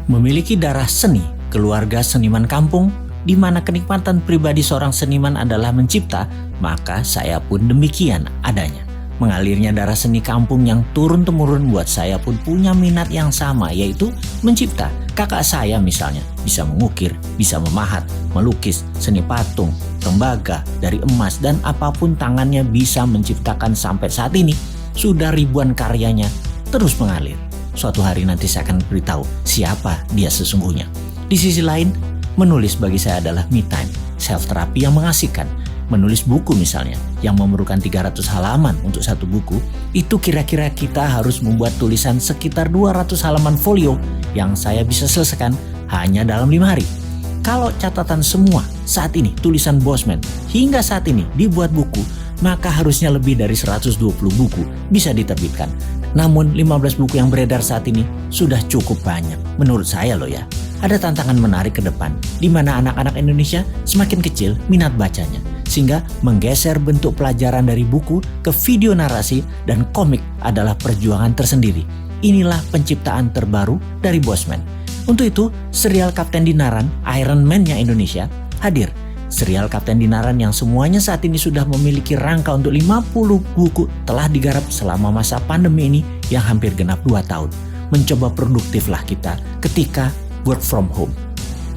Memiliki darah seni, keluarga seniman kampung, di mana kenikmatan pribadi seorang seniman adalah mencipta, maka saya pun demikian adanya. Mengalirnya darah seni kampung yang turun-temurun buat saya pun punya minat yang sama, yaitu mencipta. Kakak saya misalnya bisa mengukir, bisa memahat, melukis, seni patung, tembaga, dari emas, dan apapun tangannya bisa menciptakan sampai saat ini. Sudah ribuan karyanya terus mengalir. Suatu hari nanti saya akan beritahu siapa dia sesungguhnya. Di sisi lain, menulis bagi saya adalah me time, self terapi yang mengasihkan. Menulis buku misalnya, yang memerlukan 300 halaman untuk satu buku, itu kira-kira kita harus membuat tulisan sekitar 200 halaman folio yang saya bisa selesaikan hanya dalam 5 hari. Kalau catatan semua saat ini tulisan Bosman hingga saat ini dibuat buku, maka harusnya lebih dari 120 buku bisa diterbitkan. Namun 15 buku yang beredar saat ini sudah cukup banyak menurut saya loh ya. Ada tantangan menarik ke depan di mana anak-anak Indonesia semakin kecil minat bacanya, sehingga menggeser bentuk pelajaran dari buku ke video narasi dan komik adalah perjuangan tersendiri. Inilah penciptaan terbaru dari Bosman. Untuk itu, serial Kapten Dinaran, Iron Man-nya Indonesia hadir. Serial Kapten Dinaran yang semuanya saat ini sudah memiliki rangka untuk 50 buku telah digarap selama masa pandemi ini yang hampir genap 2 tahun. Mencoba produktiflah kita ketika work from home.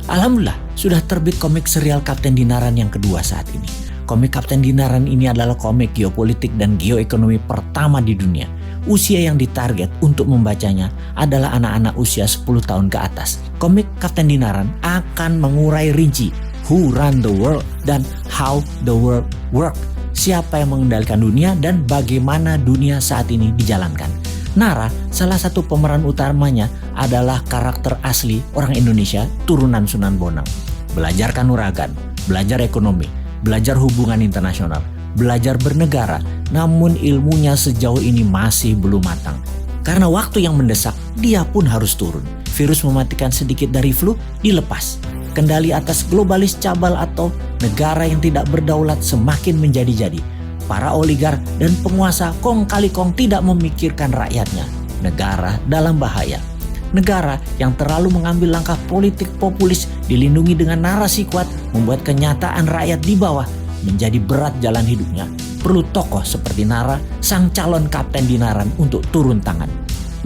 Alhamdulillah sudah terbit komik serial Kapten Dinaran yang kedua saat ini. Komik Kapten Dinaran ini adalah komik geopolitik dan geoekonomi pertama di dunia. Usia yang ditarget untuk membacanya adalah anak-anak usia 10 tahun ke atas. Komik Kapten Dinaran akan mengurai rinci who run the world dan how the world work. Siapa yang mengendalikan dunia dan bagaimana dunia saat ini dijalankan. Nara, salah satu pemeran utamanya adalah karakter asli orang Indonesia turunan Sunan Bonang. Belajar kanuragan, belajar ekonomi, belajar hubungan internasional, belajar bernegara, namun ilmunya sejauh ini masih belum matang. Karena waktu yang mendesak, dia pun harus turun. Virus mematikan sedikit dari flu dilepas. Kendali atas globalis cabal atau negara yang tidak berdaulat semakin menjadi-jadi. Para oligark dan penguasa kong kali kong tidak memikirkan rakyatnya. Negara dalam bahaya. Negara yang terlalu mengambil langkah politik populis dilindungi dengan narasi kuat membuat kenyataan rakyat di bawah menjadi berat jalan hidupnya. Perlu tokoh seperti Nara, sang calon Kapten Dinaran untuk turun tangan.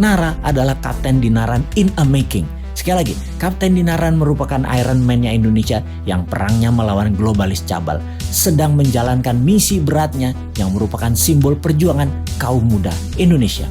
Nara adalah Kapten Dinaran in a making. Sekali lagi, Kapten Dinaran merupakan Iron Man-nya Indonesia yang perangnya melawan globalis cabal, sedang menjalankan misi beratnya yang merupakan simbol perjuangan kaum muda Indonesia.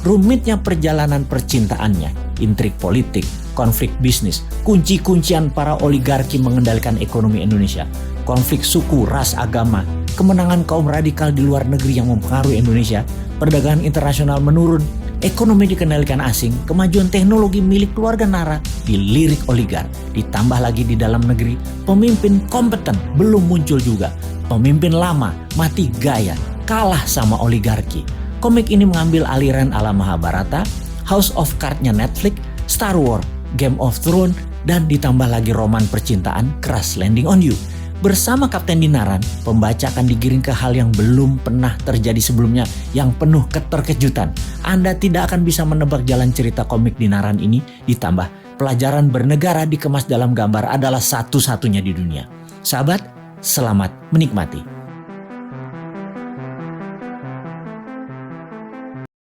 Rumitnya perjalanan percintaannya, intrik politik, konflik bisnis, kunci-kuncian para oligarki mengendalikan ekonomi Indonesia, konflik suku, ras, agama, kemenangan kaum radikal di luar negeri yang mempengaruhi Indonesia, perdagangan internasional menurun, ekonomi dikendalikan asing, kemajuan teknologi milik keluarga Nara dilirik oligark, ditambah lagi di dalam negeri, pemimpin kompeten belum muncul juga, pemimpin lama mati gaya, kalah sama oligarki. Komik ini mengambil aliran ala Mahabharata, House of Cards-nya Netflix, Star Wars, Game of Thrones, dan ditambah lagi roman percintaan Crash Landing on You. Bersama Kapten Dinaran, pembaca akan digiring ke hal yang belum pernah terjadi sebelumnya yang penuh keterkejutan. Anda tidak akan bisa menebak jalan cerita komik Dinaran ini, ditambah pelajaran bernegara dikemas dalam gambar adalah satu-satunya di dunia. Sahabat, selamat menikmati.